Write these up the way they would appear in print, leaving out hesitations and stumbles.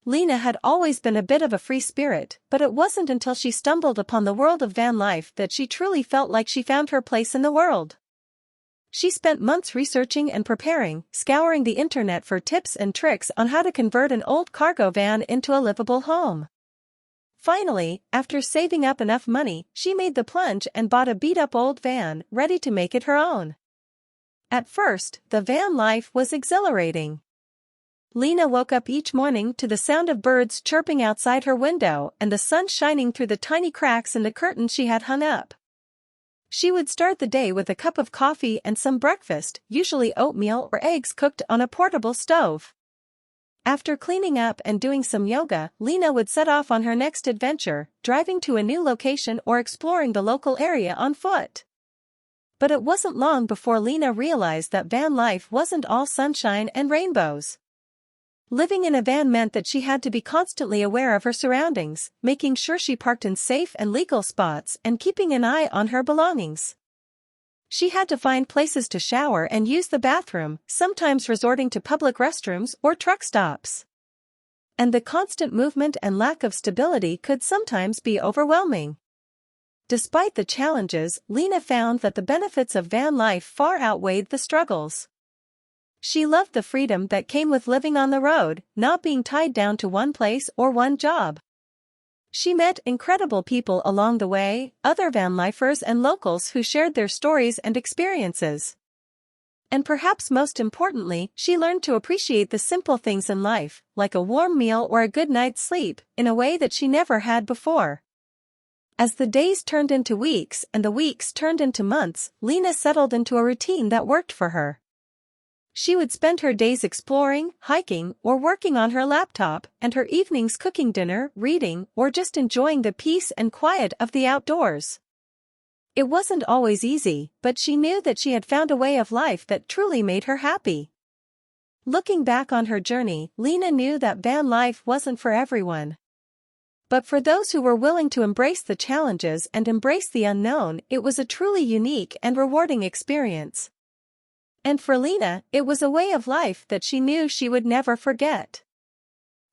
Lena had always been a bit of a free spirit, but it wasn't until she stumbled upon the world of van life that she truly felt like she found her place in the world. She spent months researching and preparing, scouring the internet for tips and tricks on how to convert an old cargo van into a livable home. Finally, after saving up enough money, she made the plunge and bought a beat-up old van, ready to make it her own. At first, the van life was exhilarating. Lena woke up each morning to the sound of birds chirping outside her window and the sun shining through the tiny cracks in the curtains she had hung up. She would start the day with a cup of coffee and some breakfast, usually oatmeal or eggs cooked on a portable stove. After cleaning up and doing some yoga, Lena would set off on her next adventure, driving to a new location or exploring the local area on foot. But it wasn't long before Lena realized that van life wasn't all sunshine and rainbows. Living in a van meant that she had to be constantly aware of her surroundings, making sure she parked in safe and legal spots and keeping an eye on her belongings. She had to find places to shower and use the bathroom, sometimes resorting to public restrooms or truck stops. And the constant movement and lack of stability could sometimes be overwhelming. Despite the challenges, Lena found that the benefits of van life far outweighed the struggles. She loved the freedom that came with living on the road, not being tied down to one place or one job. She met incredible people along the way, other van lifers and locals who shared their stories and experiences. And perhaps most importantly, she learned to appreciate the simple things in life, like a warm meal or a good night's sleep, in a way that she never had before. As the days turned into weeks and the weeks turned into months, Lena settled into a routine that worked for her. She would spend her days exploring, hiking, or working on her laptop, and her evenings cooking dinner, reading, or just enjoying the peace and quiet of the outdoors. It wasn't always easy, but she knew that she had found a way of life that truly made her happy. Looking back on her journey, Lena knew that van life wasn't for everyone. But for those who were willing to embrace the challenges and embrace the unknown, it was a truly unique and rewarding experience. And for Lena, it was a way of life that she knew she would never forget.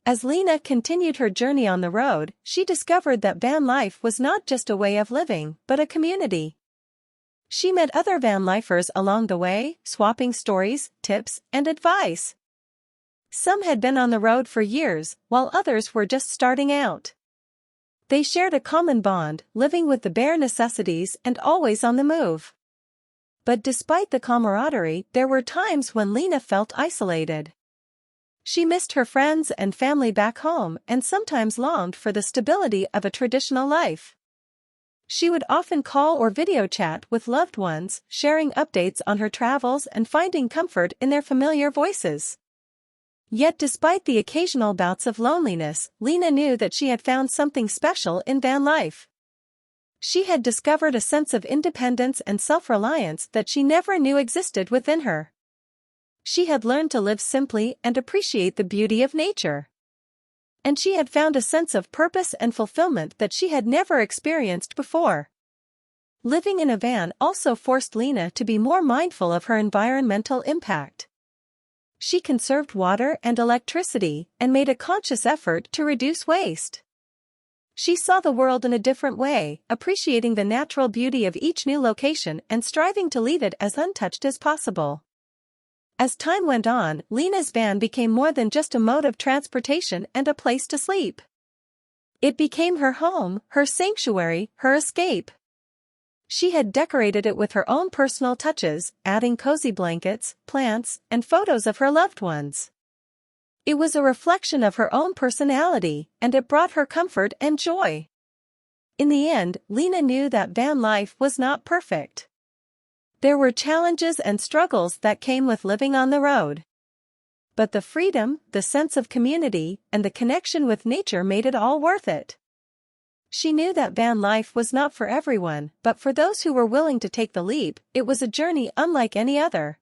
As Lena continued her journey on the road, she discovered that van life was not just a way of living, but a community. She met other van lifers along the way, swapping stories, tips, and advice. Some had been on the road for years, while others were just starting out. They shared a common bond, living with the bare necessities and always on the move. But despite the camaraderie, there were times when Lena felt isolated. She missed her friends and family back home and sometimes longed for the stability of a traditional life. She would often call or video chat with loved ones, sharing updates on her travels and finding comfort in their familiar voices. Yet despite the occasional bouts of loneliness, Lena knew that she had found something special in van life. She had discovered a sense of independence and self-reliance that she never knew existed within her. She had learned to live simply and appreciate the beauty of nature. And she had found a sense of purpose and fulfillment that she had never experienced before. Living in a van also forced Lena to be more mindful of her environmental impact. She conserved water and electricity and made a conscious effort to reduce waste. She saw the world in a different way, appreciating the natural beauty of each new location and striving to leave it as untouched as possible. As time went on, Lena's van became more than just a mode of transportation and a place to sleep. It became her home, her sanctuary, her escape. She had decorated it with her own personal touches, adding cozy blankets, plants, and photos of her loved ones. It was a reflection of her own personality, and it brought her comfort and joy. In the end, Lena knew that van life was not perfect. There were challenges and struggles that came with living on the road. But the freedom, the sense of community, and the connection with nature made it all worth it. She knew that van life was not for everyone, but for those who were willing to take the leap, it was a journey unlike any other.